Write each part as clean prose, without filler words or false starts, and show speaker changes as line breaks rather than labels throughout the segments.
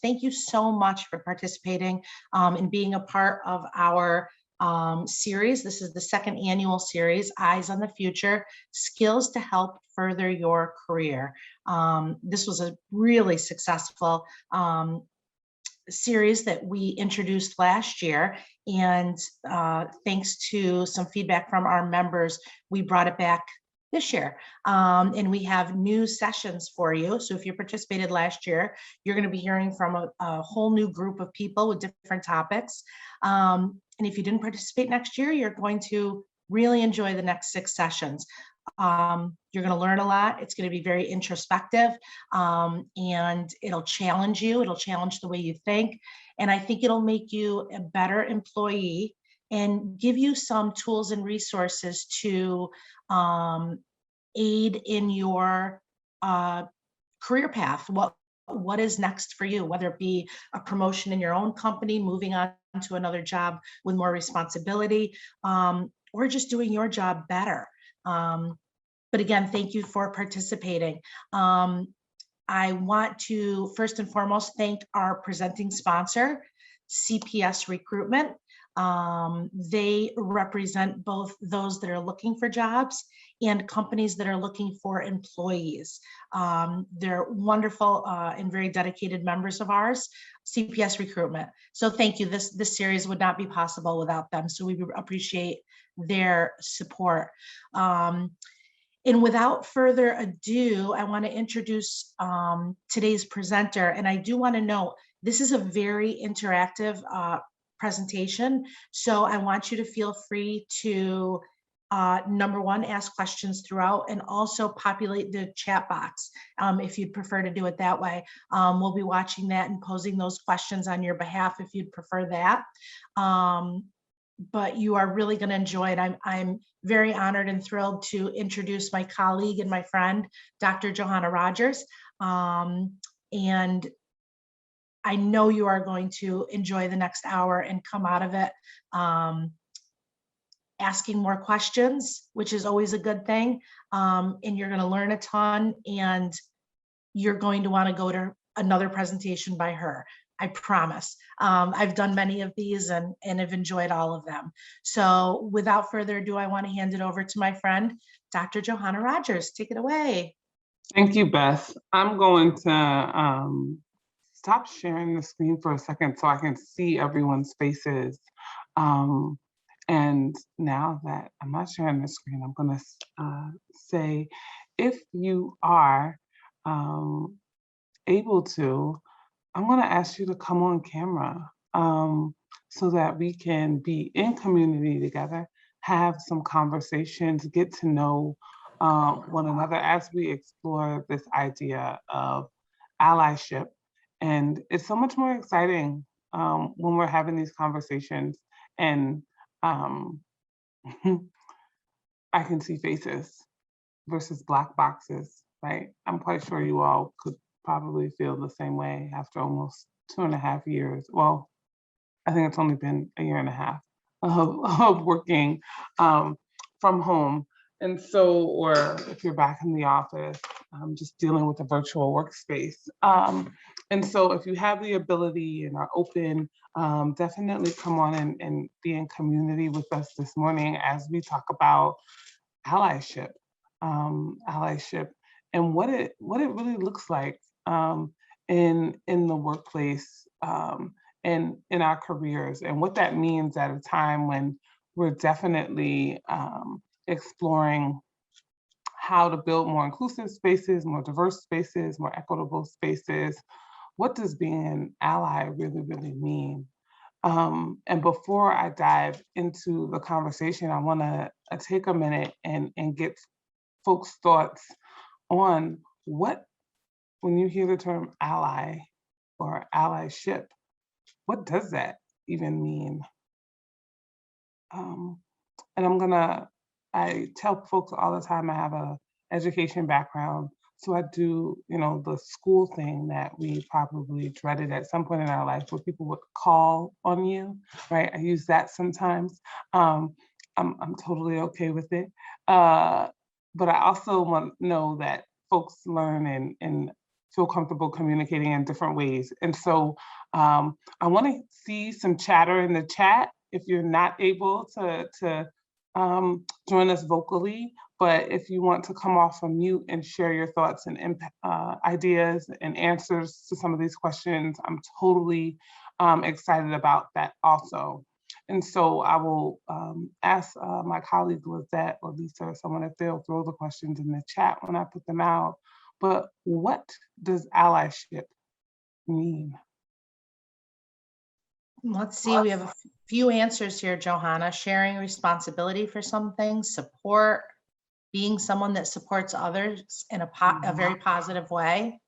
thank you so much for participating and being a part of our series. This is the second annual series, Eyes on the Future, Skills to Help Further Your Career. This was a really successful series that we introduced last year, and thanks to some feedback from our members, we brought it back this year, and we have new sessions for you. So if you participated last year, you're going to be hearing from a whole new group of people with different topics, and if you didn't participate next year, you're going to really enjoy the next 6 sessions. You're going to learn a lot. It's going to be very introspective, and it'll challenge you. It'll challenge the way you think. And I think it'll make you a better employee and give you some tools and resources to aid in your career path. What is next for you, whether it be a promotion in your own company, moving on to another job with more responsibility, or just doing your job better. But again, thank you for participating. I want to first and foremost thank our presenting sponsor, CPS Recruitment. They represent both those that are looking for jobs and companies that are looking for employees. They're wonderful and very dedicated members of ours, CPS Recruitment. So thank you. This series would not be possible without them. So we appreciate their support. And without further ado, I want to introduce today's presenter. And I do want to note, this is a very interactive presentation. So I want you to feel free to, number one, ask questions throughout, and also populate the chat box if you'd prefer to do it that way. We'll be watching that and posing those questions on your behalf if you'd prefer that. But you are really going to enjoy it. I'm very honored and thrilled to introduce my colleague and my friend, Dr. Juhanna Rogers. And I know you are going to enjoy the next hour and come out of it asking more questions, which is always a good thing. And you're going to learn a ton, and you're going to want to go to another presentation by her. I promise. I've done many of these and have enjoyed all of them. So without further ado, I want to hand it over to my friend, Dr. Juhanna Rogers. Take it away.
Thank you, Beth. I'm going to stop sharing the screen for a second so I can see everyone's faces. And now that I'm not sharing the screen, I'm going to say, if you are able to, I'm going to ask you to come on camera so that we can be in community together, have some conversations, get to know one another as we explore this idea of allyship. And it's so much more exciting when we're having these conversations, and I can see faces versus black boxes, right? I'm quite sure you all could probably feel the same way after almost 2.5 years. Well, I think it's only been 1.5 years of working from home. And so, or if you're back in the office, just dealing with a virtual workspace. And so if you have the ability and are open, definitely come on and be in community with us this morning as we talk about allyship, and what it really looks like in the workplace and in our careers, and what that means at a time when we're definitely exploring how to build more inclusive spaces, more diverse spaces, more equitable spaces. What does being an ally really, really mean? And before I dive into the conversation, I want to take a minute and get folks' thoughts on what, when you hear the term ally or allyship, what does that even mean? And I tell folks all the time I have a education background, so I do, the school thing that we probably dreaded at some point in our life, where people would call on you, right? I use that sometimes. I'm totally okay with it. But I also want to know that folks learn in feel comfortable communicating in different ways. And so I want to see some chatter in the chat if you're not able to join us vocally, but if you want to come off of mute and share your thoughts and ideas and answers to some of these questions, I'm totally excited about that also. And so I will ask my colleague Lizette or Lisa or someone if they'll throw the questions in the chat when I put them out. But what does allyship mean?
Let's see, we have a few answers here, Johanna. Sharing responsibility for something, support, being someone that supports others in a very positive way.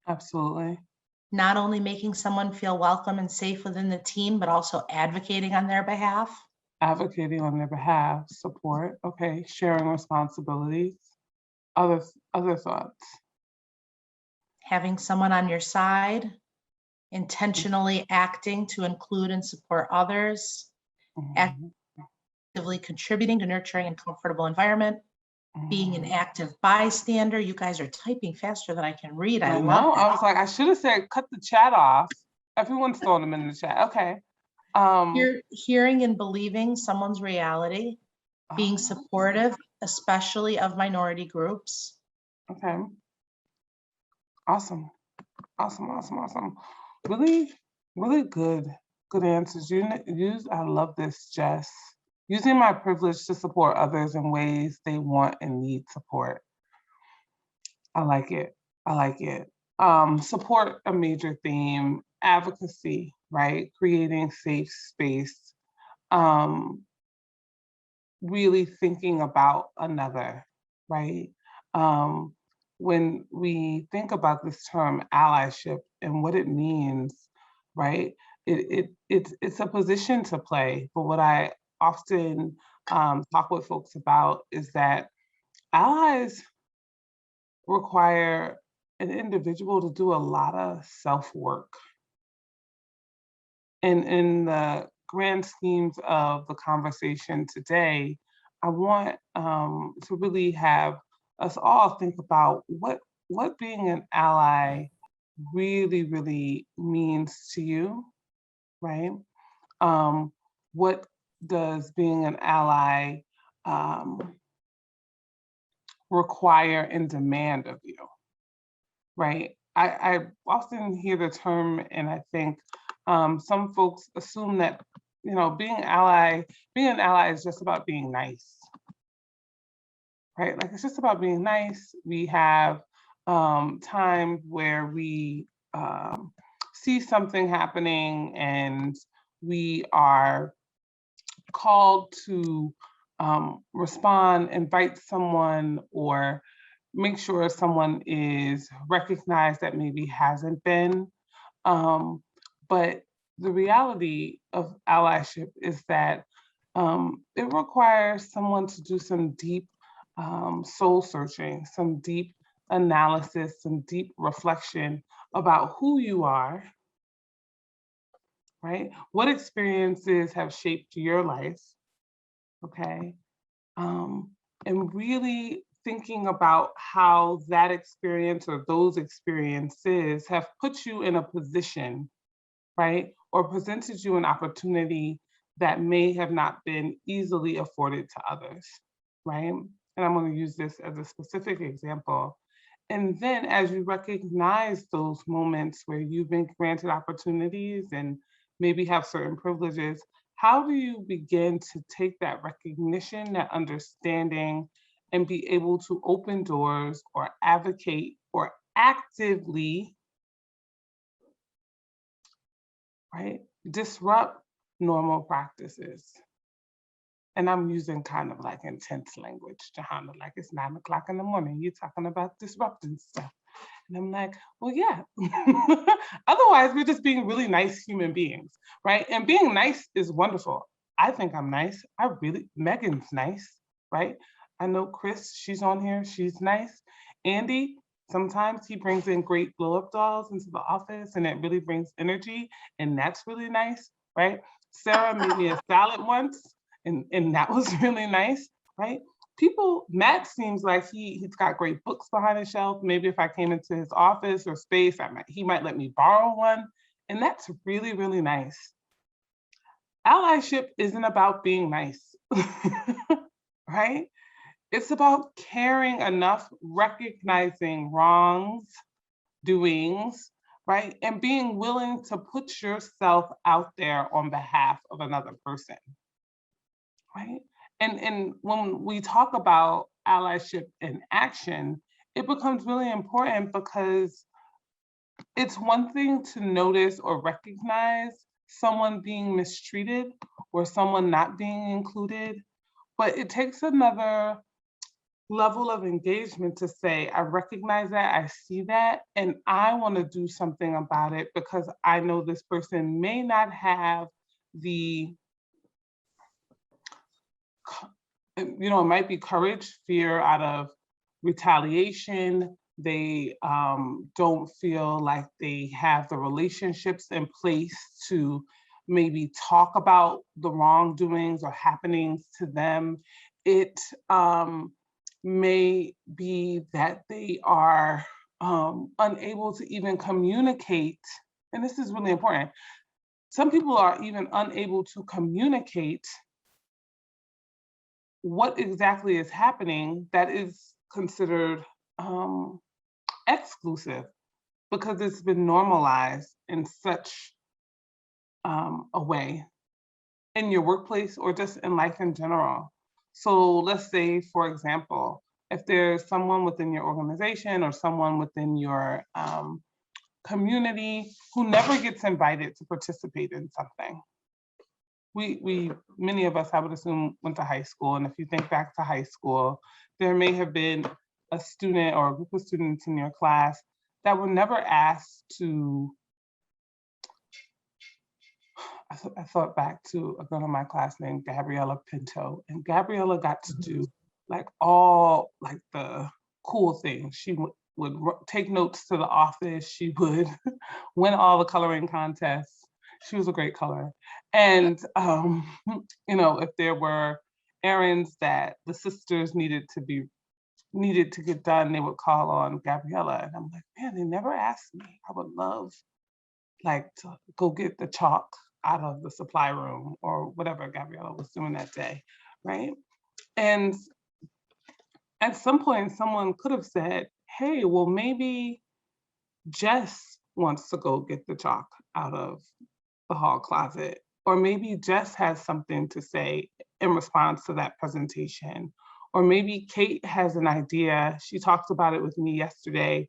Absolutely.
Not only making someone feel welcome and safe within the team, but also advocating on their behalf.
Advocating on their behalf, support, okay, sharing responsibilities. Other thoughts?
Having someone on your side, intentionally acting to include and support others,
Mhm.
actively contributing to nurturing and comfortable environment, being an
Mhm.
active bystander. You guys are typing faster than I can read. I
I
love
know.
that.
I was like, I should have said cut the chat off. Everyone's throwing them in the chat. Okay.
Hearing and believing someone's reality, being
Oh,
supportive, especially of minority groups.
okay. Awesome. Awesome. Really, really good answers. I love this, Jess. Using my privilege to support others in ways they want and need support. I like it. Support, a major theme, advocacy, right? Creating safe space. Really thinking about another, right? When we think about this term allyship and what it means, right? It's a position to play. But what I often talk with folks about is that allies require an individual to do a lot of self-work. And in the grand schemes of the conversation today, I want to really have us all think about what being an ally really means to you, right? What does being an ally require and demand of you, right? I often hear the term and I think some folks assume that, being an ally is just about being nice, right? Like it's just about being nice. We have times where we see something happening and we are called to respond, invite someone, or make sure someone is recognized that maybe hasn't been. But the reality of allyship is that it requires someone to do some deep soul searching, some deep analysis, some deep reflection about who you are, right? What experiences have shaped your life, okay? And really thinking about how that experience or those experiences have put you in a position, right? Or presented you an opportunity that may have not been easily afforded to others, right? And I'm going to use this as a specific example. And then as you recognize those moments where you've been granted opportunities and maybe have certain privileges, how do you begin to take that recognition, that understanding, and be able to open doors or advocate or actively, right, disrupt normal practices? And I'm using kind of like intense language, Juhanna, like it's 9 o'clock in the morning, you're talking about disrupting stuff. And I'm like, well, yeah. Otherwise, we're just being really nice human beings, right? And being nice is wonderful. I think I'm nice. Megan's nice, right? I know Chris, she's on here, she's nice. Andy, sometimes he brings in great blow up dolls into the office and it really brings energy. And that's really nice, right? Sarah made me a salad once and that was really nice, right? Matt seems like he's got great books behind his shelf. Maybe if I came into his office or space, he might let me borrow one. And that's really, really nice. Allyship isn't about being nice, right? It's about caring enough, recognizing wrongs, doings, right? And being willing to put yourself out there on behalf of another person, right? And when we talk about allyship in action, it becomes really important because it's one thing to notice or recognize someone being mistreated or someone not being included, but it takes another level of engagement to say, I recognize that, I see that, and I want to do something about it because I know this person may not have the, it might be courage, fear out of retaliation. They don't feel like they have the relationships in place to maybe talk about the wrongdoings or happenings to them. It may be that they are unable to even communicate, and this is really important. Some people are even unable to communicate what exactly is happening that is considered exclusive because it's been normalized in such a way in your workplace or just in life in general. So let's say, for example, if there's someone within your organization or someone within your community who never gets invited to participate in something. Many of us, I would assume, went to high school. And if you think back to high school, there may have been a student or a group of students in your class that were never asked to, I thought back to a girl in my class named Gabriella Pinto, and Gabriella got to do all the cool things. She would take notes to the office. She would win all the coloring contests. She was a great colorer. And, if there were errands that the sisters needed to get done, they would call on Gabriella. And I'm like, man, they never asked me. I would love to go get the chalk out of the supply room or whatever Gabriella was doing that day, right? And at some point, someone could have said, hey, well, maybe Jess wants to go get the chalk out of the hall closet, or maybe Jess has something to say in response to that presentation, or maybe Kate has an idea. She talked about it with me yesterday,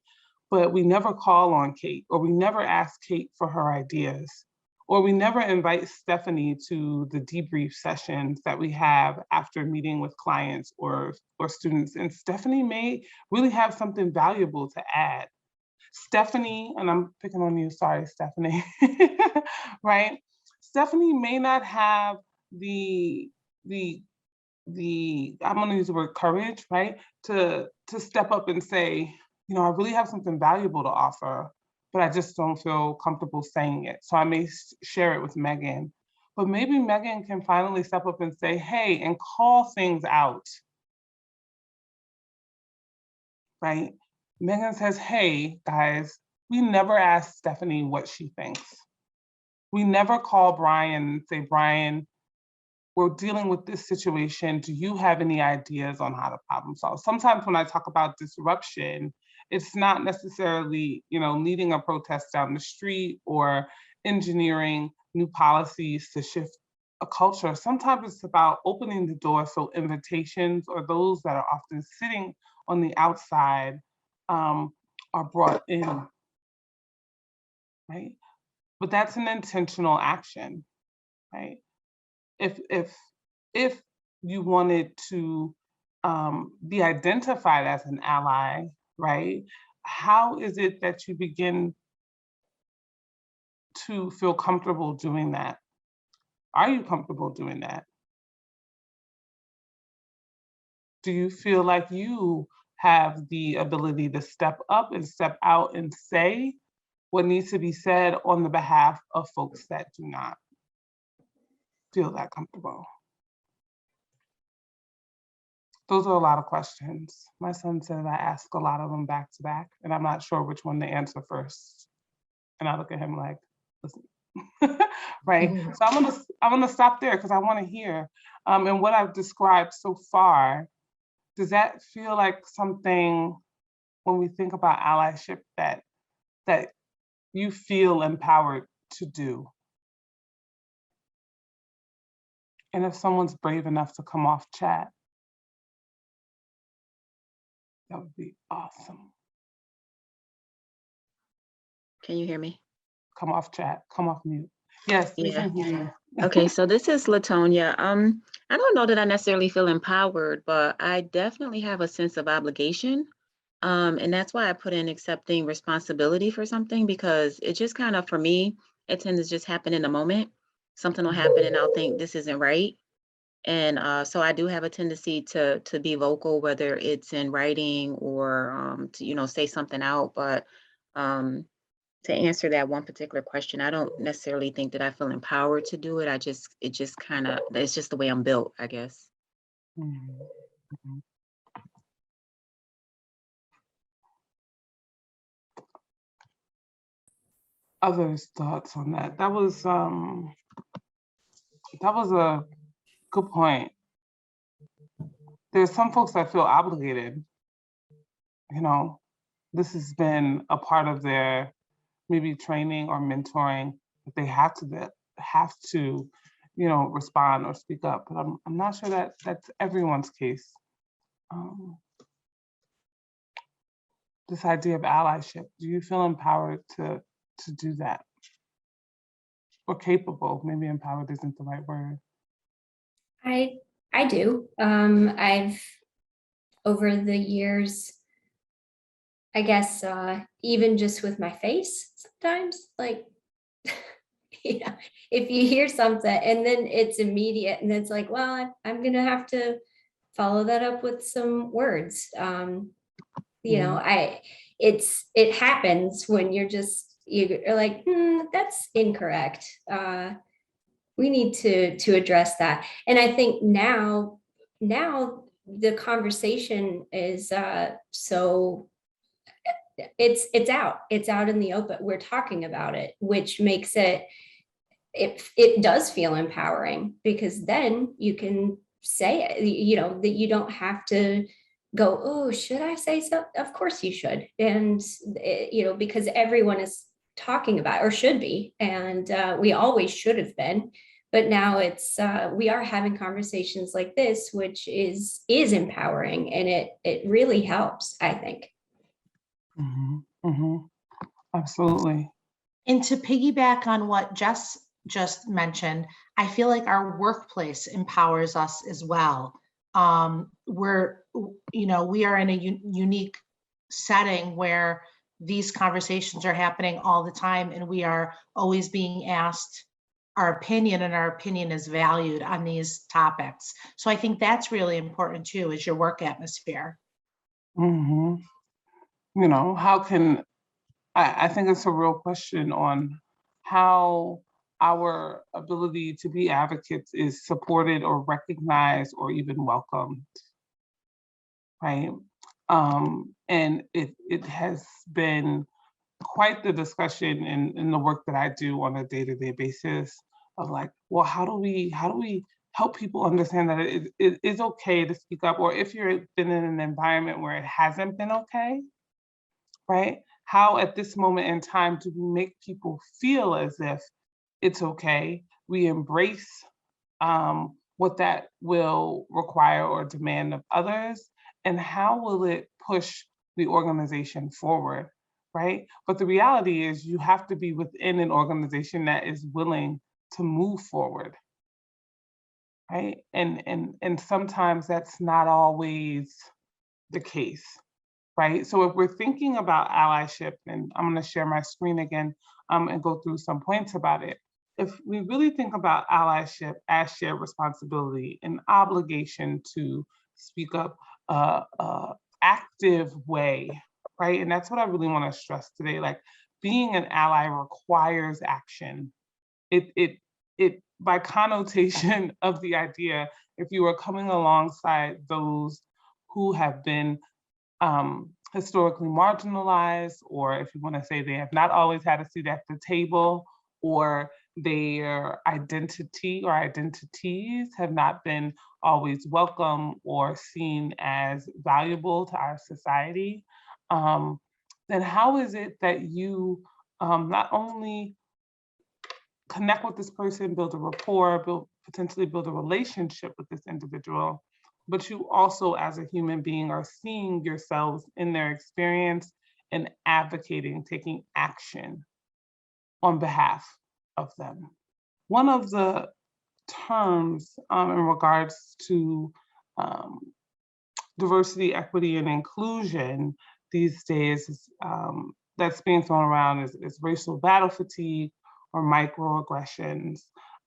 but we never call on Kate, or we never ask Kate for her ideas, or we never invite Stephanie to the debrief sessions that we have after meeting with clients or students. And Stephanie may really have something valuable to add. Stephanie, and I'm picking on you, sorry, Stephanie, right? Stephanie may not have the I'm gonna use the word courage, right? To step up and say, I really have something valuable to offer, but I just don't feel comfortable saying it. So I may share it with Megan, but maybe Megan can finally step up and say, hey, and call things out, right? Megan says, hey, guys, we never ask Stephanie what she thinks. We never call Brian and say, Brian, we're dealing with this situation. Do you have any ideas on how to problem solve? Sometimes when I talk about disruption, it's not necessarily, leading a protest down the street or engineering new policies to shift a culture. Sometimes it's about opening the door so invitations or those that are often sitting on the outside are brought in, right? But that's an intentional action, right? If you wanted to be identified as an ally, right? How is it that you begin to feel comfortable doing that? Are you comfortable doing that? Do you feel like you have the ability to step up and step out and say what needs to be said on the behalf of folks that do not feel that comfortable? Those are a lot of questions. My son said I ask a lot of them back to back, and I'm not sure which one to answer first. And I look at him like, listen, right?
Mhm.
So I'm gonna stop there because I want to hear. And what I've described so far, does that feel like something when we think about allyship that you feel empowered to do? And if someone's brave enough to come off chat, that would be awesome.
Can you hear me?
Come off chat, come off mute. Yes, we
Yeah.
can hear you.
Okay, so this is Latonia. I don't know that I necessarily feel empowered, but I definitely have a sense of obligation. And that's why I put in accepting responsibility for something, because it just kind of, for me, it tends to just happen in the moment. Something will happen and I'll think this isn't right. And so I do have a tendency to be vocal, whether it's in writing or to, say something out. But um, to answer that one particular question, I don't necessarily think that I feel empowered to do it. It just kind of, it's just the way I'm built, I guess.
Mhm, mhm. Others' thoughts on that? That was a good point. There's some folks that feel obligated. You know, this has been a part of their maybe training or mentoring that they have to, respond or speak up. But I'm not sure that that's everyone's case. Um, this idea of allyship, do you feel empowered to do that? Or capable? Maybe empowered isn't the right word.
I do. I've over the years, I guess, even just with my face, sometimes, like, if you hear something and then it's immediate and it's like, well, I'm gonna have to follow that up with some words. It happens when you're like, that's incorrect. We need to address that. And I think now the conversation is so it's out in the open. We're talking about it, which makes it does feel empowering, because then you can say it, that you don't have to go, oh, should I say so? Of course you should. And because everyone is talking about, or should be, and we always should have been. But now we are having conversations like this, which is empowering, and it really helps, I think.
Absolutely.
And to piggyback on what Jess just mentioned, I feel like our workplace empowers us as well. We are in a unique setting where these conversations are happening all the time, and we are always being asked our opinion, and our opinion is valued on these topics. So I think that's really important too, is your work atmosphere.
hmm how can I think it's a real question on how our ability to be advocates is supported or recognized or even welcomed, right? And it has been quite the discussion in the work that I do on a day-to-day basis of like, well, how do we help people understand that it is okay to speak up, or if you've been in an environment where it hasn't been okay, right? How at this moment in time do we make people feel as if it's okay? We embrace what that will require or demand of others, and how will it push the organization forward, right? But the reality is you have to be within an organization that is willing to move forward, right? And sometimes that's not always the case, right? So if we're thinking about allyship, and I'm going to share my screen again and go through some points about it. If we really think about allyship as shared responsibility, an obligation to speak up active way, right? And that's what I really want to stress today. Like, being an ally requires action. It by connotation of the idea, if you are coming alongside those who have been historically marginalized, or if you want to say they have not always had a seat at the table, or their identity or identities have not been always welcome or seen as valuable to our society, then how is it that you not only connect with this person, build a rapport, potentially build a relationship with this individual, but you also as a human being are seeing yourselves in their experience and advocating, taking action on behalf of them. One of the terms in regards to diversity, equity, and inclusion these days that's being thrown around is racial battle fatigue or microaggressions.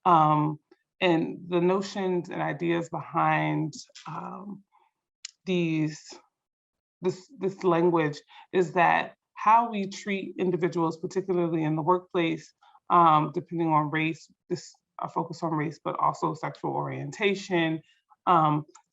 And the notions and ideas behind this language is that how we treat individuals, particularly in the workplace, depending on race, a focus on race, but also sexual orientation,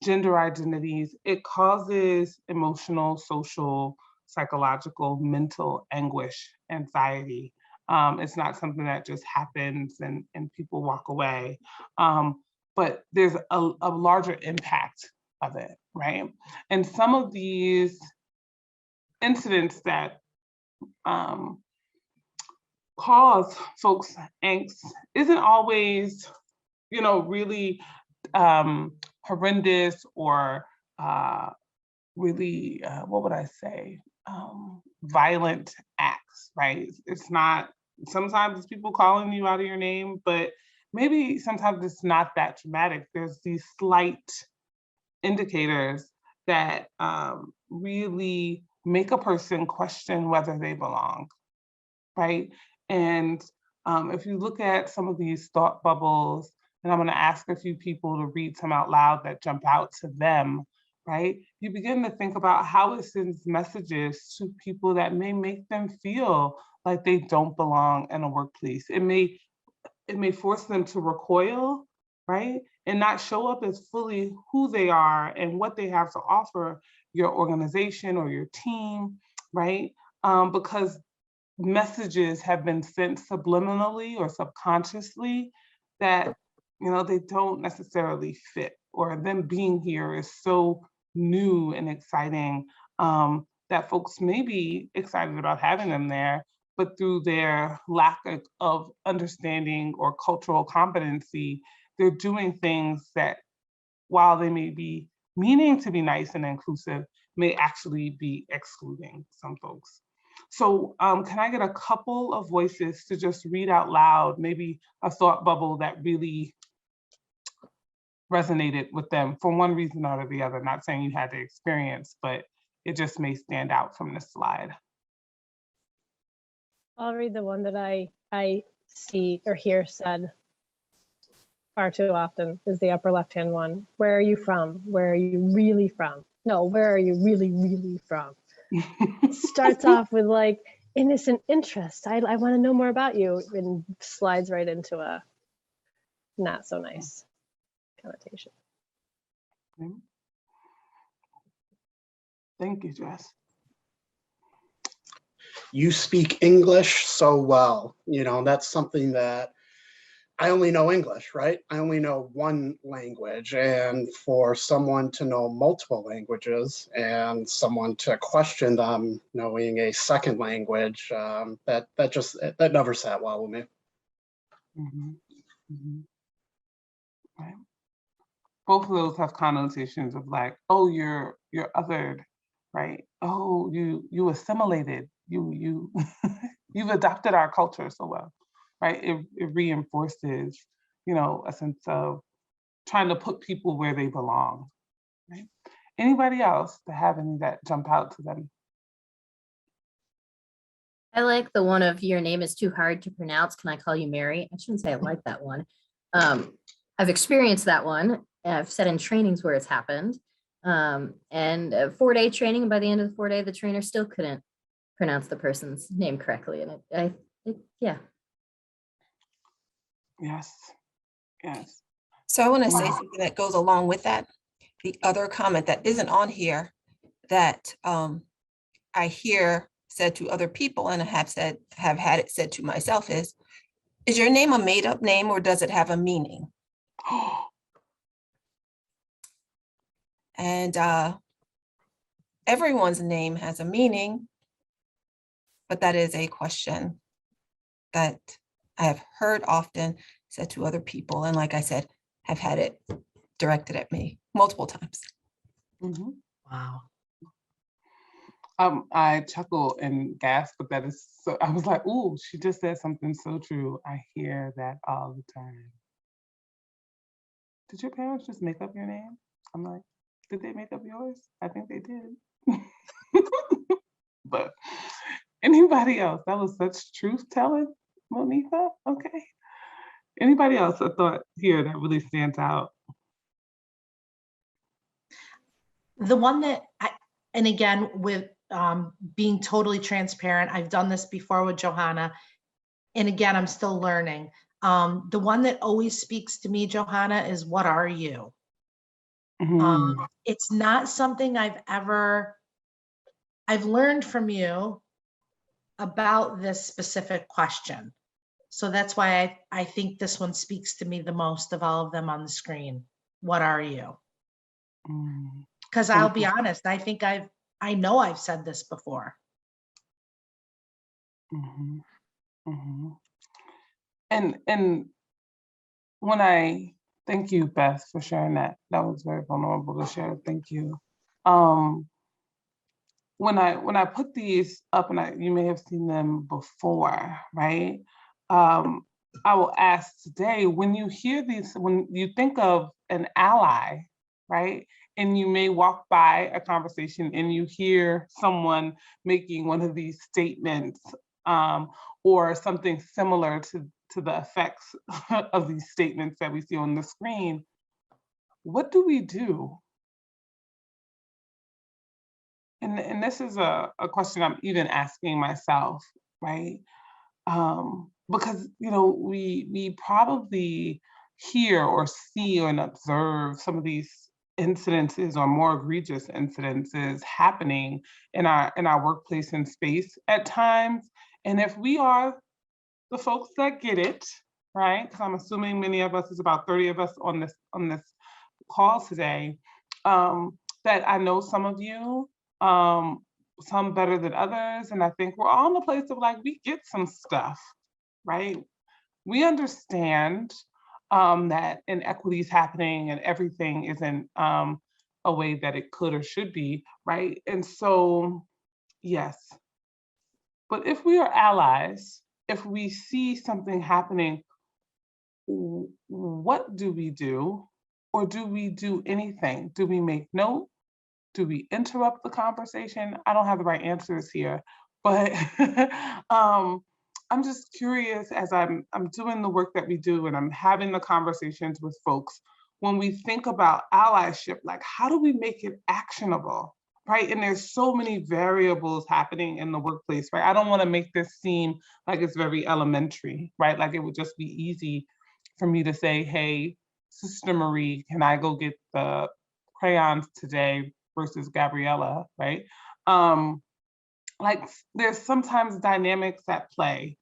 gender identities, it causes emotional, social, psychological, mental anguish, anxiety. It's not something that just happens and people walk away, but there's a larger impact of it, right? And some of these incidents that cause folks angst isn't always, really horrendous or really, what would I say, violent acts, right? It's not, sometimes it's people calling you out of your name, but maybe sometimes it's not that dramatic. There's these slight indicators that really make a person question whether they belong, right? And if you look at some of these thought bubbles, and I'm going to ask a few people to read some out loud that jump out to them, right? You begin to think about how it sends messages to people that may make them feel like they don't belong in a workplace. It may force them to recoil, right? And not show up as fully who they are and what they have to offer your organization or your team, right? Because messages have been sent subliminally or subconsciously that they don't necessarily fit, or them being here is so new and exciting that folks may be excited about having them there, but through their lack of understanding or cultural competency, they're doing things that, while they may be meaning to be nice and inclusive, may actually be excluding some folks. So can I get a couple of voices to just read out loud, maybe a thought bubble that really resonated with them for one reason or the other? Not saying you had the experience, but it just may stand out from the slide.
I'll read the one that I see or hear said far too often, is the upper left-hand one. Where are you from? Where are you really from? No, where are you really, really from? Starts off with like innocent interest. I want to know more about you, and slides right into a not so nice connotation.
Thank you, Jess.
You speak English so well. That's something that I only know English, right? I only know one language, and for someone to know multiple languages and someone to question them knowing a second language, that never sat well with me.
Mm-hmm. Mm-hmm. Right. Both of those have connotations of like, oh, you're othered, right? Oh, you assimilated, you you've adopted our culture so well, right? It reinforces, a sense of trying to put people where they belong, right? Anybody else to have any that jump out to them?
I like the one of your name is too hard to pronounce. Can I call you Mary? I shouldn't say I like that one. I've experienced that one. I've sat in trainings where it's happened. And a 4-day training, and by the end of the 4-day, the trainer still couldn't pronounce the person's name correctly. And yeah.
Yes. Yes.
So I want to say something that goes along with that. the other comment that isn't on here that I hear said to other people and have had it said to myself is your name a made up name or does it have a meaning? And everyone's name has a meaning, but that is a question that I have heard often said to other people. And like I said, have had it directed at me multiple times.
Mhm.
Wow.
I chuckle and gasp, but that is so, I was like, ooh, she just said something so true. I hear that all the time. Did your parents just make up your name? I'm like, did they make up yours? I think they did. But anybody else? That was such truth telling, Monica. Okay. Anybody else a thought here that really stands out?
The one that and again, with being totally transparent, I've done this before with Johanna, and again, I'm still learning. The one that always speaks to me, Johanna, is what are you?
Mhm.
It's not something I've learned from you about this specific question. So that's why I think this one speaks to me the most of all of them on the screen. What are you?
Mm.
Because I'll be honest, I think I know I've said this before.
Mhm. Mhm. And when I thank you, Beth, for sharing that. That was very vulnerable to share. Thank you. When I put these up, and you may have seen them before, right? I will ask today, when you hear these, when you think of an ally, right? And you may walk by a conversation and you hear someone making one of these statements, or something similar to the effects of these statements that we see on the screen, what do we do? And this is a question I'm even asking myself, right? Because we probably hear or see and observe some of these incidences or more egregious incidences happening in our workplace and space at times. And if we are the folks that get it, right? Because I'm assuming many of us, there's about 30 of us on this call today, that I know some of you, some better than others, and I think we're all in a place of like, we get some stuff, right? We understand that inequity is happening and everything isn't a way that it could or should be, right? And so, yes. But if we are allies, if we see something happening, what do we do? Or do we do anything? Do we make note? Do we interrupt the conversation? I don't have the right answers here, but I'm just curious as I'm doing the work that we do and I'm having the conversations with folks, when we think about allyship, like how do we make it actionable, right? And there's so many variables happening in the workplace, right? I don't want to make this seem like it's very elementary, right? Like it would just be easy for me to say, hey, Sister Marie, can I go get the crayons today versus Gabriella, right? Like there's sometimes dynamics at play,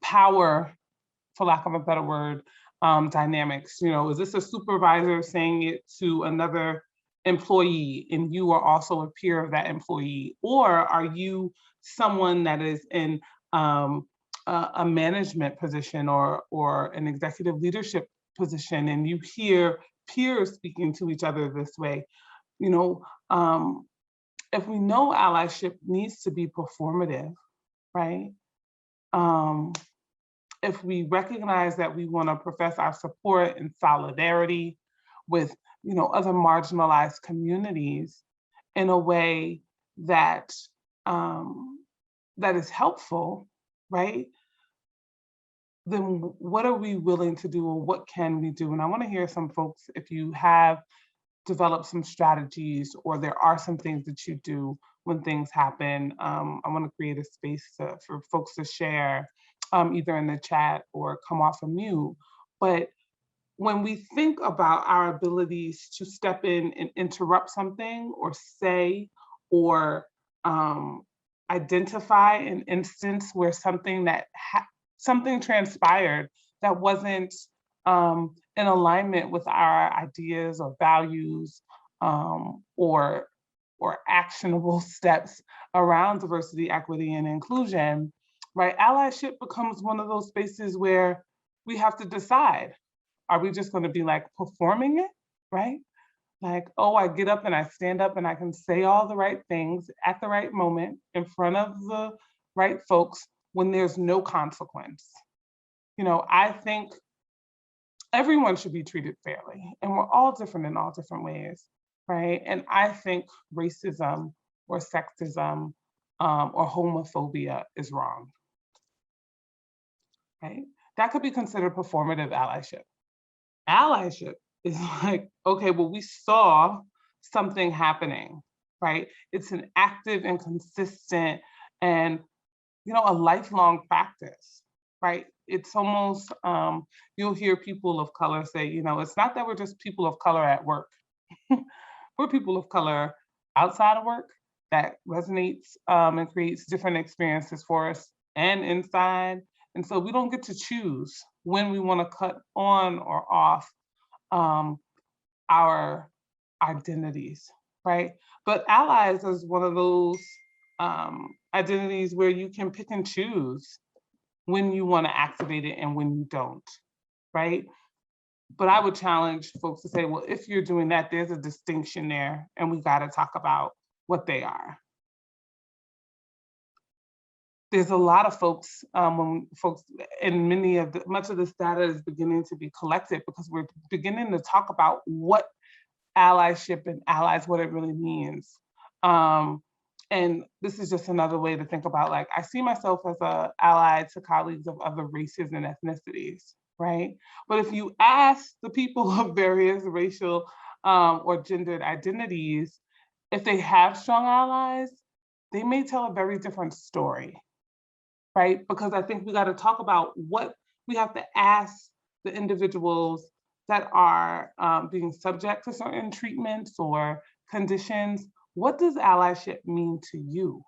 power, for lack of a better word, dynamics. Is this a supervisor saying it to another employee and you are also a peer of that employee? Or are you someone that is in a management position or an executive leadership position and you hear peers speaking to each other this way? If we know allyship needs to be performative, right? If we recognize that we want to profess our support and solidarity with, other marginalized communities in a way that that is helpful, right? Then what are we willing to do, or what can we do? And I want to hear some folks, if you have develop some strategies or there are some things that you do when things happen. I want to create a space for folks to share either in the chat or come off of mute. But when we think about our abilities to step in and interrupt something or say or identify an instance where something something transpired that wasn't in alignment with our ideas or values or actionable steps around diversity, equity, and inclusion, right? Allyship becomes one of those spaces where we have to decide, are we just going to be like performing it, right? Like, oh, I get up and I stand up and I can say all the right things at the right moment in front of the right folks when there's no consequence. You know, I think everyone should be treated fairly, and we're all different in all different ways, right? And I think racism or sexism or homophobia is wrong, right? That could be considered performative allyship. Allyship is like, okay, well, we saw something happening, right? It's an active and consistent and, you know, a lifelong practice, right? It's almost, you'll hear people of color say, you know, it's not that we're just people of color at work. We're people of color outside of work. That resonates and creates different experiences for us and inside. And so we don't get to choose when we want to cut on or off our identities, right? But allies is one of those identities where you can pick and choose when you want to activate it and when you don't, right? But I would challenge folks to say, well, if you're doing that, there's a distinction there, and we got to talk about what they are. There's a lot of folks, when folks, and much of this data is beginning to be collected because we're beginning to talk about what allyship and allies, what it really means. And this is just another way to think about, like, I see myself as an ally to colleagues of other races and ethnicities, right? But if you ask the people of various racial or gendered identities, if they have strong allies, they may tell a very different story, right? Because I think we got to talk about what we have to ask the individuals that are being subject to certain treatments or conditions. What does allyship mean to you,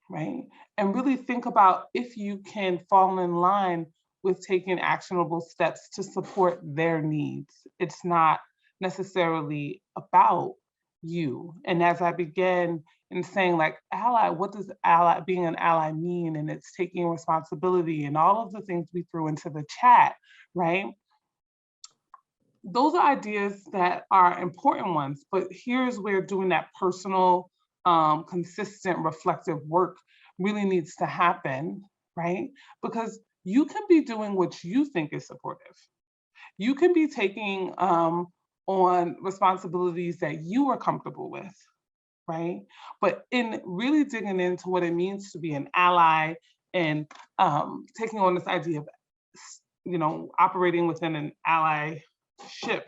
right? And really think about if you can fall in line with taking actionable steps to support their needs. It's not necessarily about you. And as I began in saying, like, ally, what does being an ally mean? And it's taking responsibility and all of the things we threw into the chat, right? Those are ideas that are important ones, but here's where doing that personal, consistent, reflective work really needs to happen, right? Because you can be doing what you think is supportive. You can be taking on responsibilities that you are comfortable with, right? But in really digging into what it means to be an ally and taking on this idea of, you know, operating within an allyship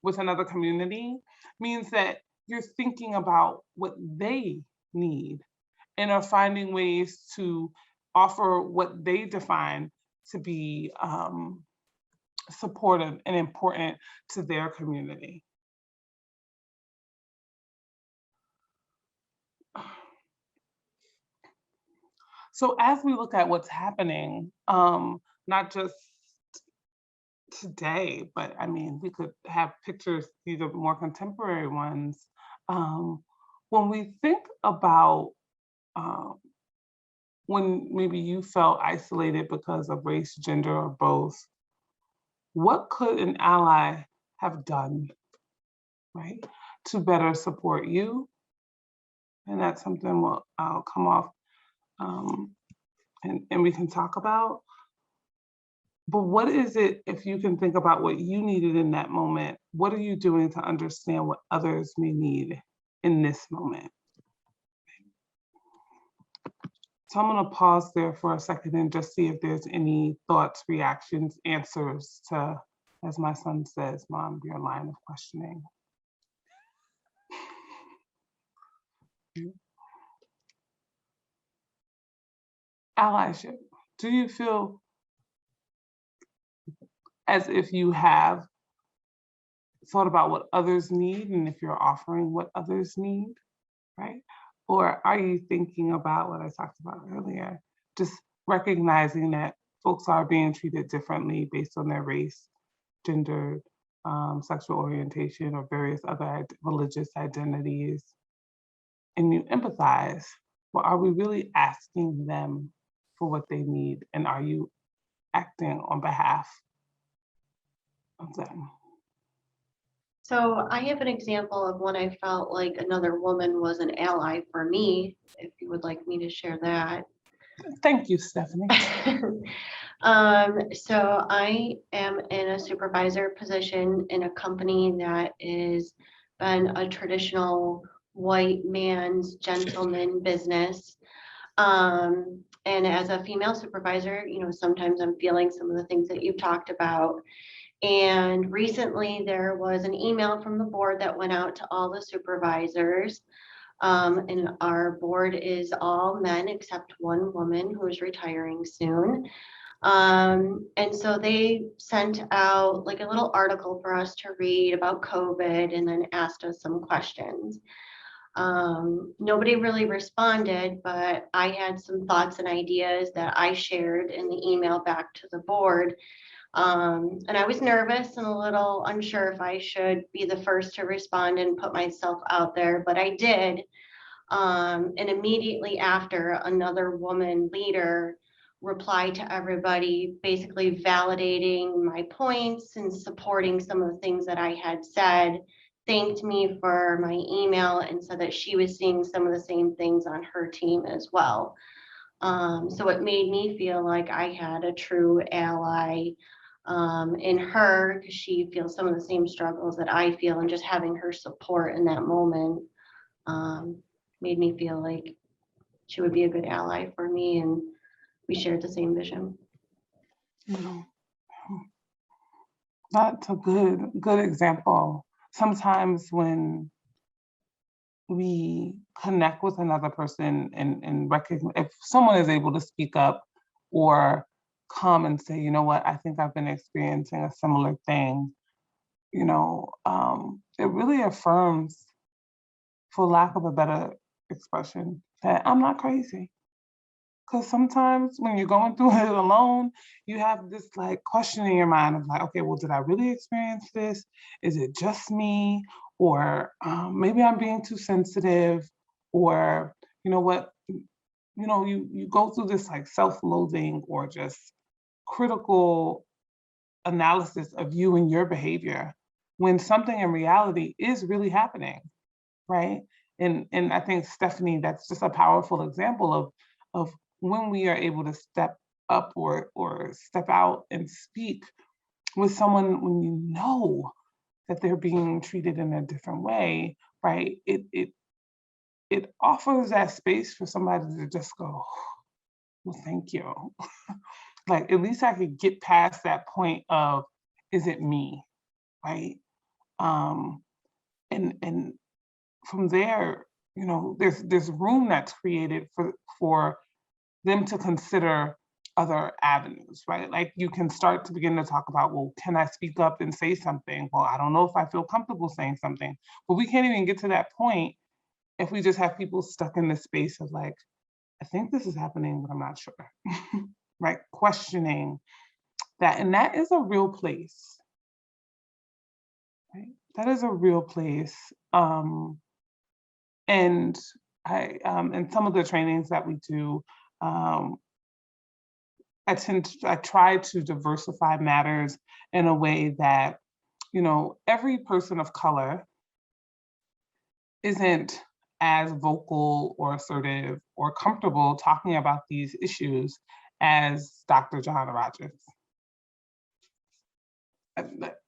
with another community means that you're thinking about what they need and are finding ways to offer what they define to be supportive and important to their community. So as we look at what's happening, not just today, but I mean, we could have pictures, these are more contemporary ones. When we think about when maybe you felt isolated because of race, gender, or both, what could an ally have done, right, to better support you? And that's something I'll come off and we can talk about. But what is it, if you can think about what you needed in that moment, what are you doing to understand what others may need in this moment? So I'm gonna pause there for a second and just see if there's any thoughts, reactions, answers to, as my son says, Mom, your line of questioning. Allyship, do you feel as if you have thought about what others need and if you're offering what others need, right? Or are you thinking about what I talked about earlier, just recognizing that folks are being treated differently based on their race, gender, sexual orientation, or various other religious identities, and you empathize, well, are we really asking them for what they need? And are you acting on behalf of them?
So I have an example of when I felt like another woman was an ally for me, if you would like me to share that.
Thank you, Stephanie.
So I am in a supervisor position in a company that is been a traditional white man's gentleman business. And as a female supervisor, you know, sometimes I'm feeling some of the things that you've talked about. And recently there was an email from the board that went out to all the supervisors. And our board is all men except one woman who is retiring soon. And so they sent out like a little article for us to read about COVID and then asked us some questions. Nobody really responded, but I had some thoughts and ideas that I shared in the email back to the board. And I was nervous and a little unsure if I should be the first to respond and put myself out there, but I did. And immediately after, another woman leader replied to everybody, basically validating my points and supporting some of the things that I had said, thanked me for my email and said that she was seeing some of the same things on her team as well. So it made me feel like I had a true ally in her, because she feels some of the same struggles that I feel, and just having her support in that moment made me feel like she would be a good ally for me, and we shared the same vision.
You know, that's a good example. Sometimes when we connect with another person and recognize, if someone is able to speak up or come and say, you know what, I think I've been experiencing a similar thing, you know, it really affirms, for lack of a better expression, that I'm not crazy. Because sometimes when you're going through it alone, you have this like question in your mind of like, okay, well, did I really experience this? Is it just me? Or maybe I'm being too sensitive, or you know what, you know, you go through this like self-loathing or just critical analysis of you and your behavior when something in reality is really happening, right? And I think, Stephanie, that's just a powerful example of when we are able to step up or step out and speak with someone when you know that they're being treated in a different way, right? It offers that space for somebody to just go, well, thank you. Like, at least I could get past that point of, is it me, right? And from there, you know, there's room that's created for them to consider other avenues, right? Like you can start to begin to talk about, well, can I speak up and say something? Well, I don't know if I feel comfortable saying something, but we can't even get to that point if we just have people stuck in this space of like, I think this is happening, but I'm not sure, right? Questioning that, and that is a real place, right? That is a real place. And in some of the trainings that we do, I try to diversify matters in a way that, you know, every person of color isn't as vocal or assertive or comfortable talking about these issues as Dr. Juhanna Rogers.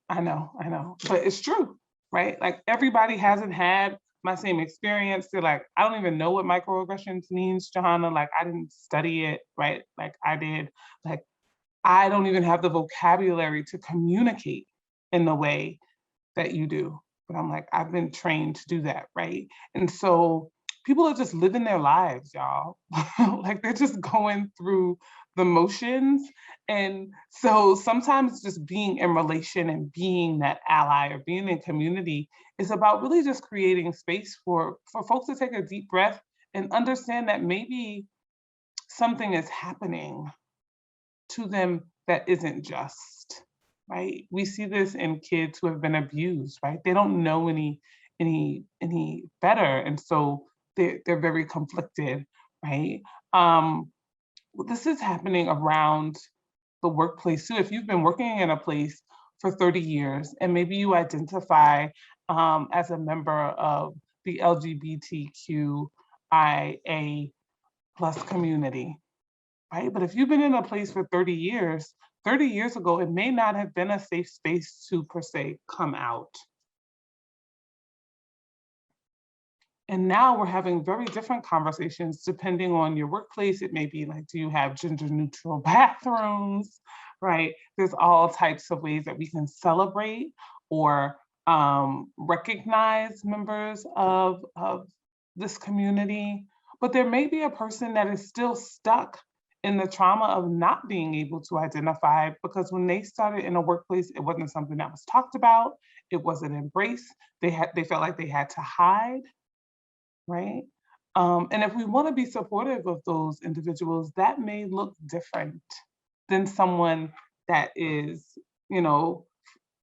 I know, but it's true, right? Like everybody hasn't had my same experience. They're like, I don't even know what microaggressions means, Juhanna. Like I didn't study it, right? Like I did. Like I don't even have the vocabulary to communicate in the way that you do. But I'm like, I've been trained to do that, right? And so people are just living their lives, y'all. Like they're just going through the motions. And so sometimes just being in relation and being that ally or being in community is about really just creating space for folks to take a deep breath and understand that maybe something is happening to them that isn't just, right? We see this in kids who have been abused, right? They don't know any better. And so they're very conflicted, right? This is happening around the workplace too. If you've been working in a place for 30 years and maybe you identify as a member of the LGBTQIA plus community, right? But if you've been in a place for 30 years ago, it may not have been a safe space to per se come out. And now we're having very different conversations depending on your workplace. It may be like, do you have gender neutral bathrooms, right? There's all types of ways that we can celebrate or recognize members of this community. But there may be a person that is still stuck in the trauma of not being able to identify, because when they started in a workplace, it wasn't something that was talked about. It wasn't embraced. They felt like they had to hide. Right? And if we want to be supportive of those individuals, that may look different than someone that is, you know,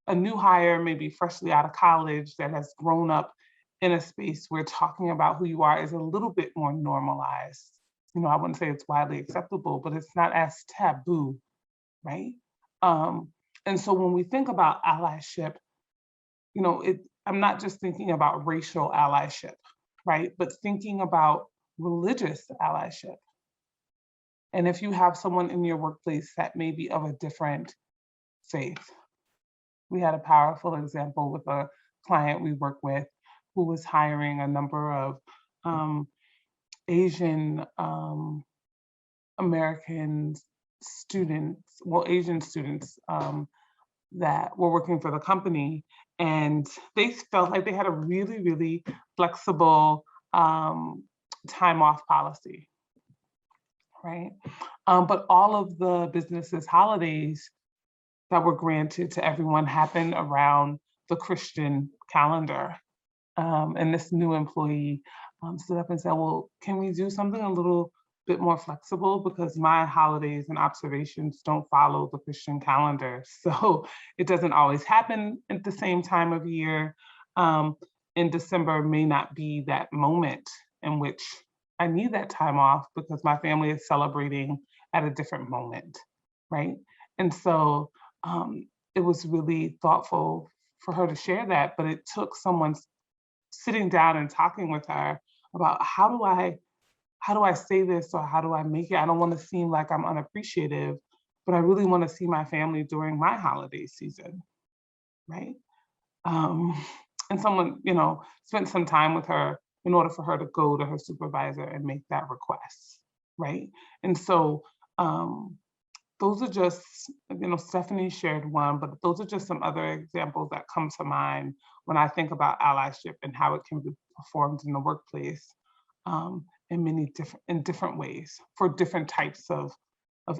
a new hire, maybe freshly out of college, that has grown up in a space where talking about who you are is a little bit more normalized. You know, I wouldn't say it's widely acceptable, but it's not as taboo, right? And so when we think about allyship, you know, I'm not just thinking about racial allyship, right? But thinking about religious allyship. And if you have someone in your workplace that may be of a different faith. We had a powerful example with a client we work with who was hiring a number of Asian American students, well, Asian students that were working for the company. And they felt like they had a really, really flexible time off policy, right? But all of the businesses' holidays that were granted to everyone happened around the Christian calendar. And this new employee stood up and said, well, can we do something a little bit more flexible, because my holidays and observations don't follow the Christian calendar. So it doesn't always happen at the same time of year. In December may not be that moment in which I need that time off because my family is celebrating at a different moment, right? And so it was really thoughtful for her to share that, but it took someone sitting down and talking with her about how do I say this, or how do I make it? I don't want to seem like I'm unappreciative, but I really want to see my family during my holiday season, right? And someone, you know, spent some time with her in order for her to go to her supervisor and make that request, right? And so those are just, you know, Stephanie shared one, but those are just some other examples that come to mind when I think about allyship and how it can be performed in the workplace. In different ways for different types of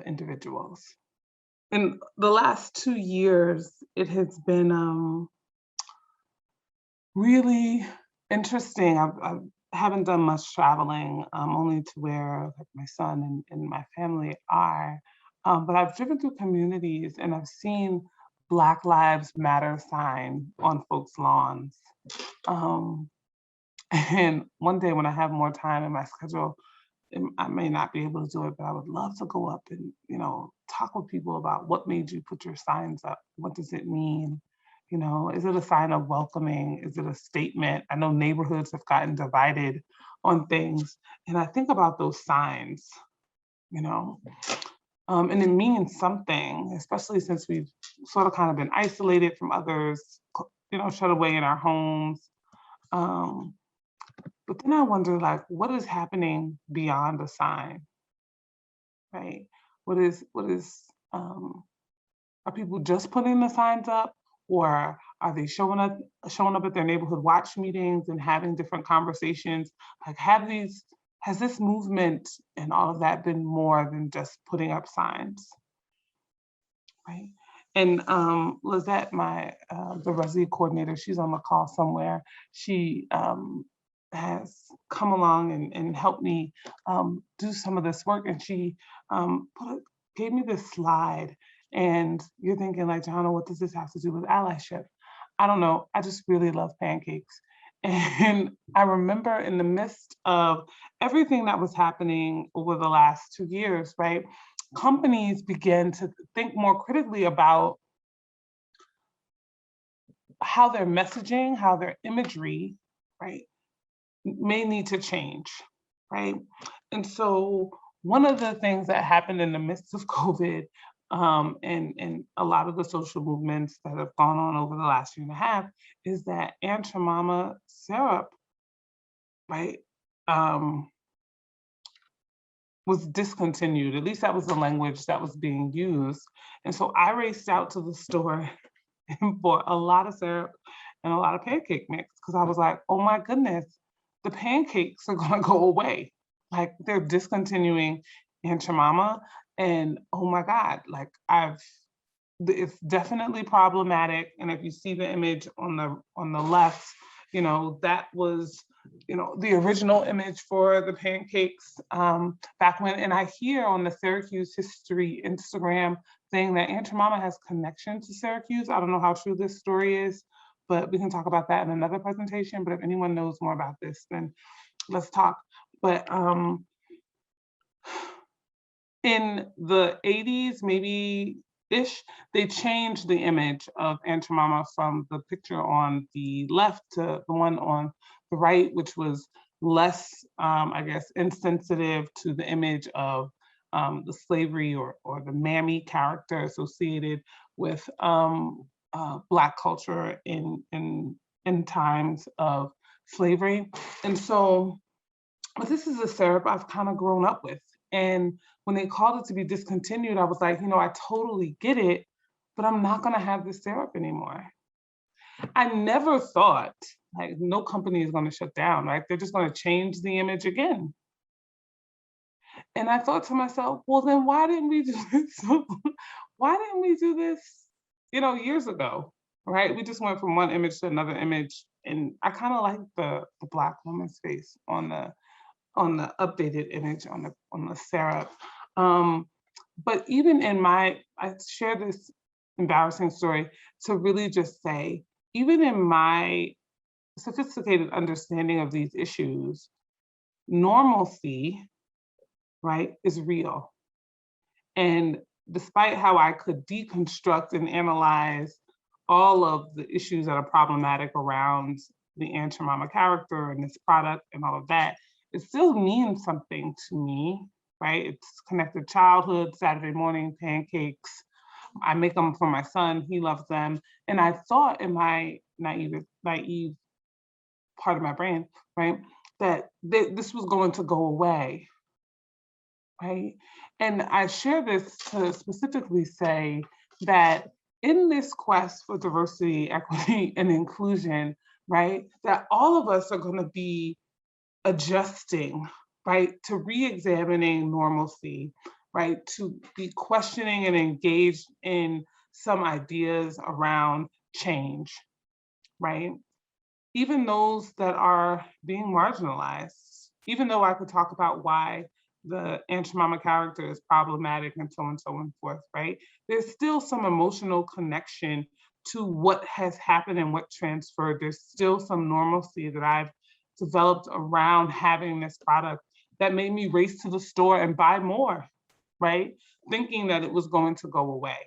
individuals. In the last 2 years, it has been really interesting. I haven't done much traveling, only to where like, my son and my family are, but I've driven through communities and I've seen Black Lives Matter sign on folks' lawns. And one day when I have more time in my schedule, I may not be able to do it, but I would love to go up and, you know, talk with people about what made you put your signs up. What does it mean? You know, is it a sign of welcoming? Is it a statement? I know neighborhoods have gotten divided on things. And I think about those signs, you know, and it means something, especially since we've sort of kind of been isolated from others, you know, shut away in our homes. But then I wonder, like, what is happening beyond the sign, right? Are people just putting the signs up, or are they showing up at their neighborhood watch meetings and having different conversations? Like, have these has this movement and all of that been more than just putting up signs, right? And Lizette, the Resi coordinator, she's on the call somewhere. She has come along and helped me do some of this work. And she gave me this slide. And you're thinking like, Juhanna, what does this have to do with allyship? I don't know. I just really love pancakes. And I remember in the midst of everything that was happening over the last 2 years, right? Companies began to think more critically about how their messaging, how their imagery, right, may need to change, right? And so one of the things that happened in the midst of COVID and a lot of the social movements that have gone on over the last year and a half is that Aunt Jemima syrup, right, was discontinued. At least that was the language that was being used. And so I raced out to the store and bought a lot of syrup and a lot of pancake mix because I was like, oh my goodness, the pancakes are gonna go away. Like they're discontinuing Aunt Jemima, and oh my God, like it's definitely problematic. And if you see the image on the left, you know, that was, you know, the original image for the pancakes back when. And I hear on the Syracuse History Instagram saying that Aunt Jemima has connection to Syracuse. I don't know how true this story is, but we can talk about that in another presentation. But if anyone knows more about this, then let's talk. But in the 80s, maybe ish, they changed the image of Aunt Jemima from the picture on the left to the one on the right, which was less, I guess, insensitive to the image of the slavery or the mammy character associated with Black culture in times of slavery. And so, but this is a syrup I've kind of grown up with. And when they called it to be discontinued, I was like, you know, I totally get it, but I'm not gonna have this syrup anymore. I never thought, like, no company is gonna shut down, right? They're just gonna change the image again. And I thought to myself, well, then why didn't we do this? Why didn't we do this, you know, years ago, right? We just went from one image to another image. And I kind of like the Black woman's face on the updated image on the syrup. But even in I share this embarrassing story to really just say, even in my sophisticated understanding of these issues, normalcy, right, is real. And despite how I could deconstruct and analyze all of the issues that are problematic around the Aunt Jemima character and this product and all of that, it still means something to me, right? It's connected childhood, Saturday morning pancakes. I make them for my son, he loves them. And I thought in my naive part of my brain, right, that this was going to go away, right? And I share this to specifically say that in this quest for diversity, equity, and inclusion, right, that all of us are going to be adjusting, right, to re-examining normalcy, right, to be questioning and engaged in some ideas around change, right? Even those that are being marginalized, even though I could talk about why the Aunt Jemima character is problematic and so on forth, right? There's still some emotional connection to what has happened and what transferred. There's still some normalcy that I've developed around having this product that made me race to the store and buy more, right? Thinking that it was going to go away,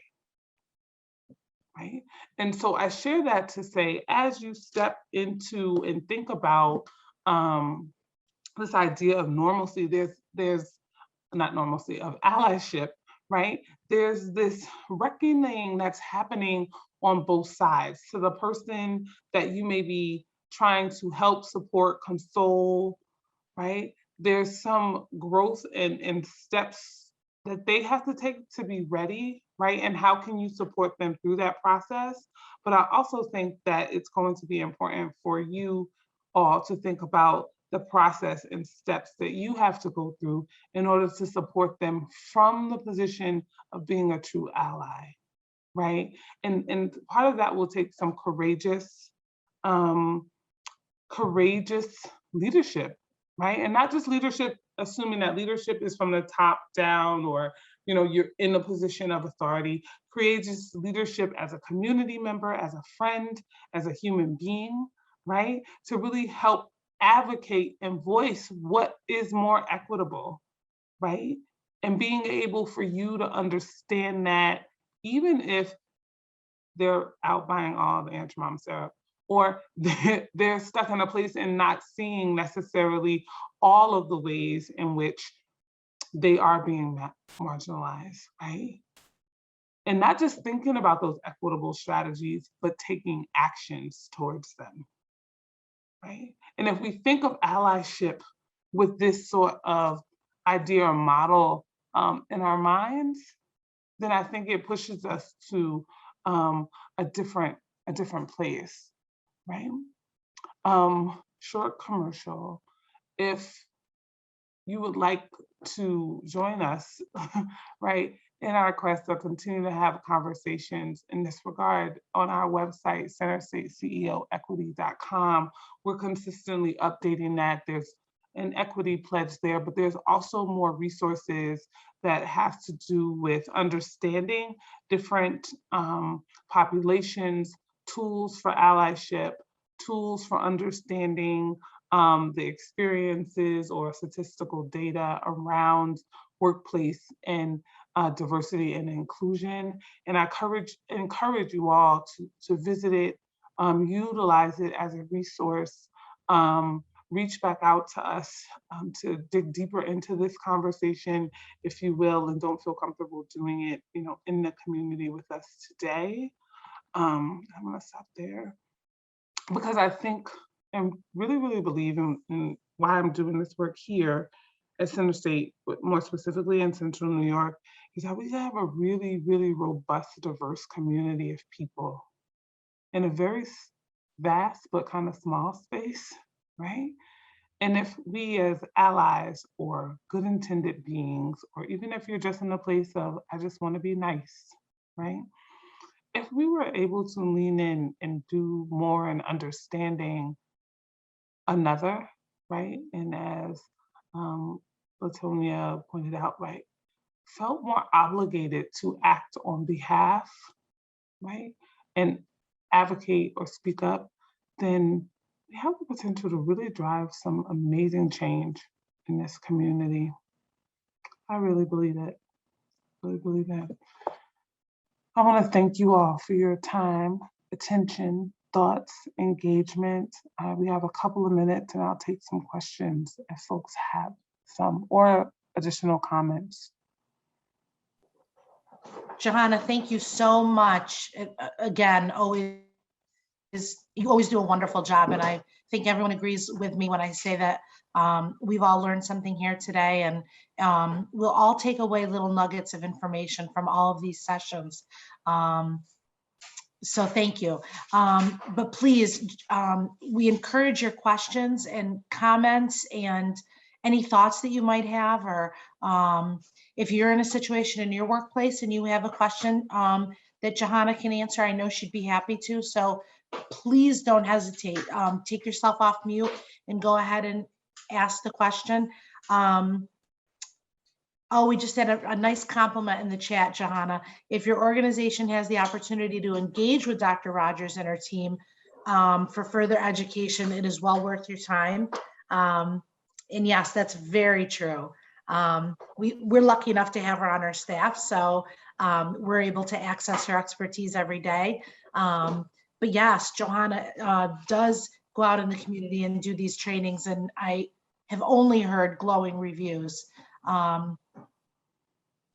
right? And so I share that to say, as you step into and think about this idea of normalcy, there's not normalcy, of allyship, right? There's this reckoning that's happening on both sides. To the person that you may be trying to help, support, console, right? There's some growth and steps that they have to take to be ready, right? And how can you support them through that process? But I also think that it's going to be important for you all to think about the process and steps that you have to go through in order to support them from the position of being a true ally, right? And part of that will take some courageous leadership, right? And not just leadership, assuming that leadership is from the top down, or you're in a position of authority. Courageous leadership as a community member, as a friend, as a human being, right? To really help advocate and voice what is more equitable, right? And being able for you to understand that even if they're out buying all the Aunt Mom syrup, or they're stuck in a place and not seeing necessarily all of the ways in which they are being marginalized, right? And not just thinking about those equitable strategies, but taking actions towards them, right? And if we think of allyship with this sort of idea or model in our minds, then I think it pushes us to a different place, right? Short commercial. If you would like to join us, right, in our quest to continue to have conversations in this regard on our website, CenterStateCEOEquity.com, we're consistently updating that. There's an equity pledge there, but there's also more resources that have to do with understanding different populations, tools for allyship, tools for understanding the experiences or statistical data around workplace and diversity and inclusion. And I encourage you all to visit it, utilize it as a resource, reach back out to us to dig deeper into this conversation, if you will, and don't feel comfortable doing it, in the community with us today. I'm gonna stop there because I think and really believe in why I'm doing this work here at CenterState, but more specifically in Central New York, is that we have a really robust, diverse community of people in a very vast but kind of small space, right? And if we as allies or good intended beings, or even if you're just in a place of, I just want to be nice, right? If we were able to lean in and do more in understanding another, right? And as Latonia pointed out, right, felt more obligated to act on behalf, right? And advocate or speak up, then we have the potential to really drive some amazing change in this community. I really believe it. Really believe that. I want to thank you all for your time, attention, thoughts, engagement. We have a couple of minutes and I'll take some questions if folks have some or additional comments.
Juhanna, thank you so much. Again, you always do a wonderful job. And I think everyone agrees with me when I say that we've all learned something here today, and we'll all take away little nuggets of information from all of these sessions. So thank you. But please, we encourage your questions and comments and any thoughts that you might have, or if you're in a situation in your workplace and you have a question that Juhanna can answer, I know she'd be happy to. So please don't hesitate. Take yourself off mute and go ahead and ask the question. Oh, we just had a nice compliment in the chat, Juhanna. If your organization has the opportunity to engage with Dr. Rogers and her team for further education, it is well worth your time. And yes, that's very true. We're lucky enough to have her on our staff, so we're able to access her expertise every day. But yes, Juhanna does go out in the community and do these trainings, and I have only heard glowing reviews.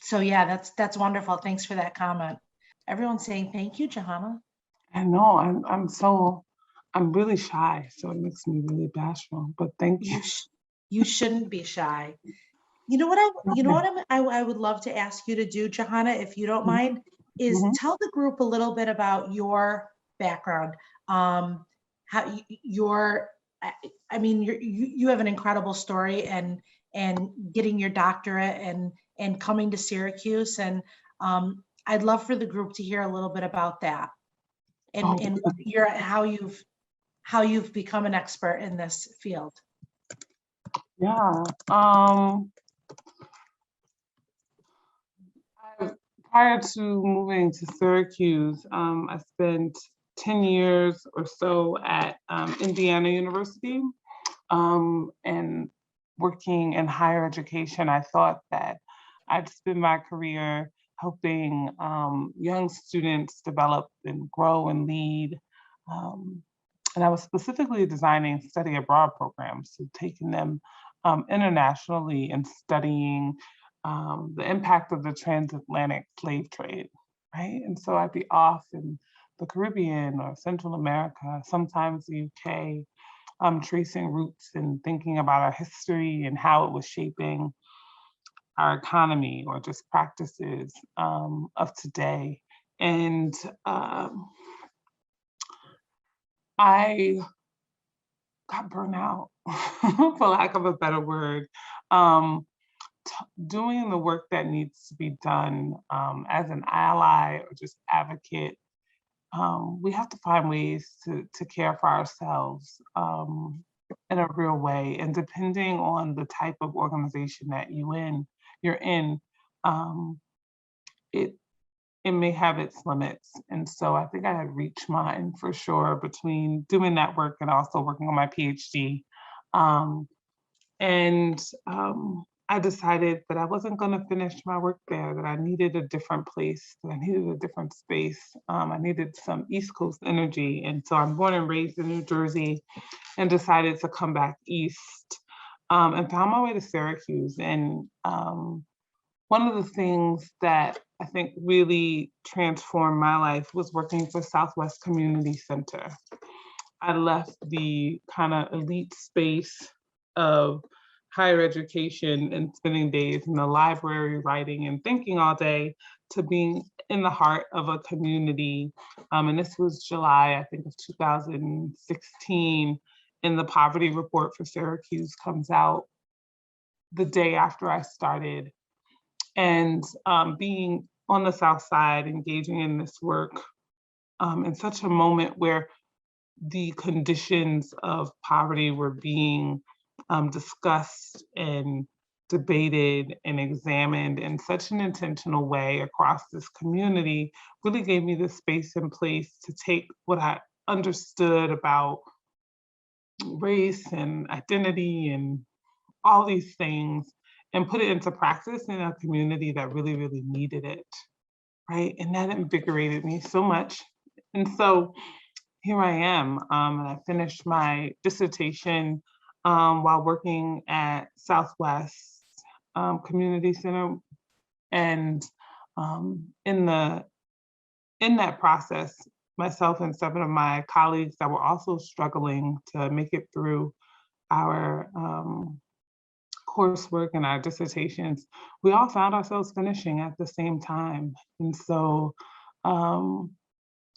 So yeah, that's wonderful. Thanks for that comment. Everyone's saying thank you, Juhanna.
I know, I'm really shy, so it makes me really bashful, but thank you.
You shouldn't be shy. You know what I would love to ask you to do, Juhanna, if you don't mind, is tell the group a little bit about your background, how your I mean, you have an incredible story, and getting your doctorate and coming to Syracuse. And I'd love for the group to hear a little bit about that, and how you've become an expert in this field.
Yeah. Prior to moving to Syracuse, I spent 10 years or so at Indiana University, and working in higher education. I thought that I'd spend my career helping young students develop and grow and lead. And I was specifically designing study abroad programs, so taking them internationally and studying the impact of the transatlantic slave trade, right? And so I'd be off in the Caribbean or Central America, sometimes the UK, tracing roots and thinking about our history and how it was shaping our economy or just practices of today. And I got burnt out, for lack of a better word, doing the work that needs to be done as an ally or just advocate. We have to find ways to care for ourselves in a real way. And depending on the type of organization that you're in, it may have its limits. And so I think I had reached mine for sure between doing that work and also working on my PhD. I decided that I wasn't going to finish my work there, that I needed a different place, that I needed a different space. I needed some East Coast energy. And so I'm born and raised in New Jersey and decided to come back East and found my way to Syracuse. And one of the things that I think really transformed my life was working for Southwest Community Center. I left the kind of elite space of higher education and spending days in the library writing and thinking all day to being in the heart of a community. And this was July, I think, of 2016, and the poverty report for Syracuse comes out the day after I started. And being on the South Side, engaging in this work in such a moment where the conditions of poverty were being discussed and debated and examined in such an intentional way across this community really gave me the space and place to take what I understood about race and identity and all these things and put it into practice in a community that really, really needed it, right? And that invigorated me so much. And so here I am, and I finished my dissertation while working at Southwest Community Center. And in that process, myself and 7 of my colleagues that were also struggling to make it through our coursework and our dissertations, we all found ourselves finishing at the same time. And so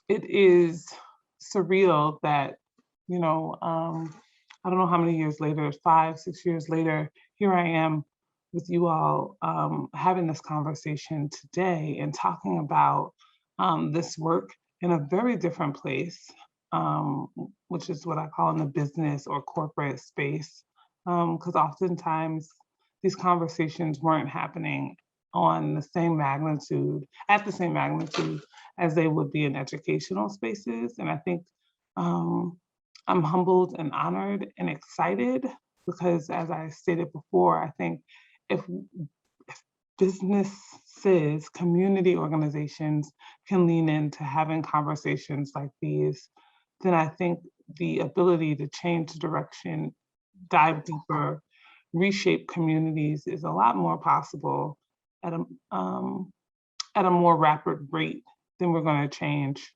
it is surreal that, I don't know how many years later, 5, 6 years later, here I am with you all having this conversation today and talking about this work in a very different place, which is what I call in the business or corporate space. Because oftentimes these conversations weren't happening on the same magnitude, at the same magnitude as they would be in educational spaces. And I think I'm humbled and honored and excited because, as I stated before, I think if businesses, community organizations can lean into having conversations like these, then I think the ability to change the direction, dive deeper, reshape communities is a lot more possible at a more rapid rate than we're going to change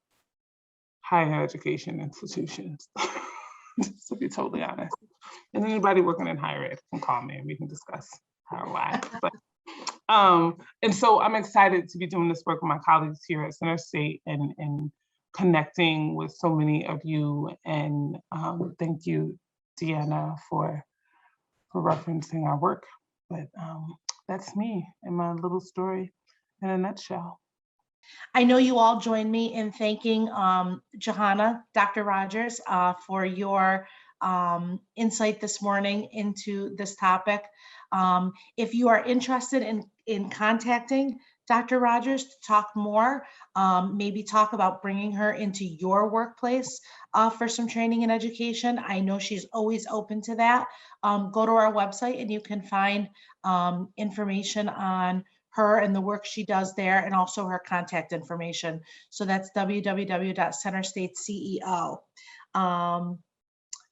higher education institutions, just to be totally honest. And anybody working in higher ed can call me and we can discuss how or why. But, and so I'm excited to be doing this work with my colleagues here at CenterState and connecting with so many of you. And thank you Deanna for referencing our work. But that's me and my little story in a nutshell.
I know you all join me in thanking Juhanna, Dr. Rogers, for your insight this morning into this topic. If you are interested in contacting Dr. Rogers to talk more, maybe talk about bringing her into your workplace for some training and education, I know she's always open to that. Go to our website and you can find information on her and the work she does there, and also her contact information. So that's www.CenterState CEO.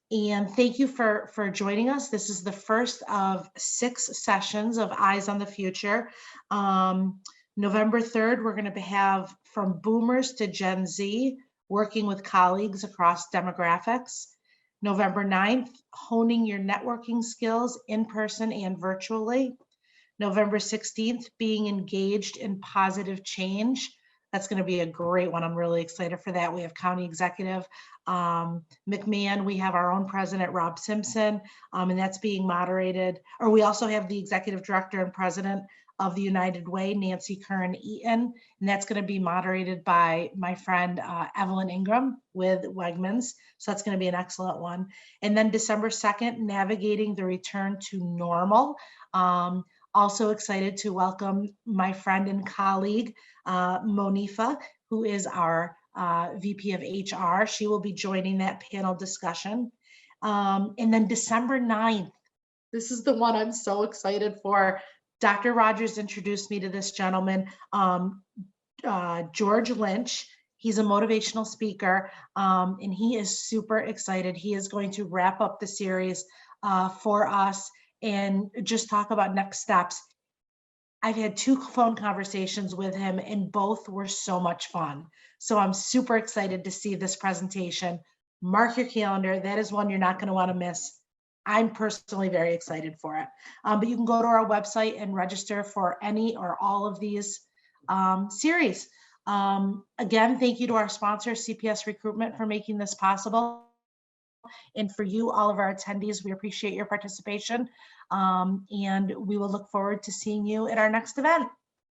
And thank you for joining us. This is the first of 6 sessions of Eyes on the Future. November 3rd, we're going to have From Boomers to Gen Z, working with colleagues across demographics. November 9th, Honing Your Networking Skills in person and virtually. November 16th, Being Engaged in Positive Change. That's going to be a great one. I'm really excited for that. We have County Executive McMahon. We have our own president, Rob Simpson, and that's being moderated. Or we also have the Executive Director and President of the United Way, Nancy Curran-Eaton, and that's going to be moderated by my friend Evelyn Ingram with Wegmans. So that's going to be an excellent one. And then December 2nd, Navigating the Return to Normal. Also excited to welcome my friend and colleague, Monifa, who is our VP of HR. She will be joining that panel discussion. And then December 9th, this is the one I'm so excited for. Dr. Rogers introduced me to this gentleman, George Lynch. He's a motivational speaker, and he is super excited. He is going to wrap up the series for us and just talk about next steps. I've had 2 phone conversations with him and both were so much fun. So I'm super excited to see this presentation. Mark your calendar. That is one you're not going to want to miss. I'm personally very excited for it. But you can go to our website and register for any or all of these series. Again, thank you to our sponsor, CPS Recruitment, for making this possible. And for you, all of our attendees, we appreciate your participation. And we will look forward to seeing you at our next event.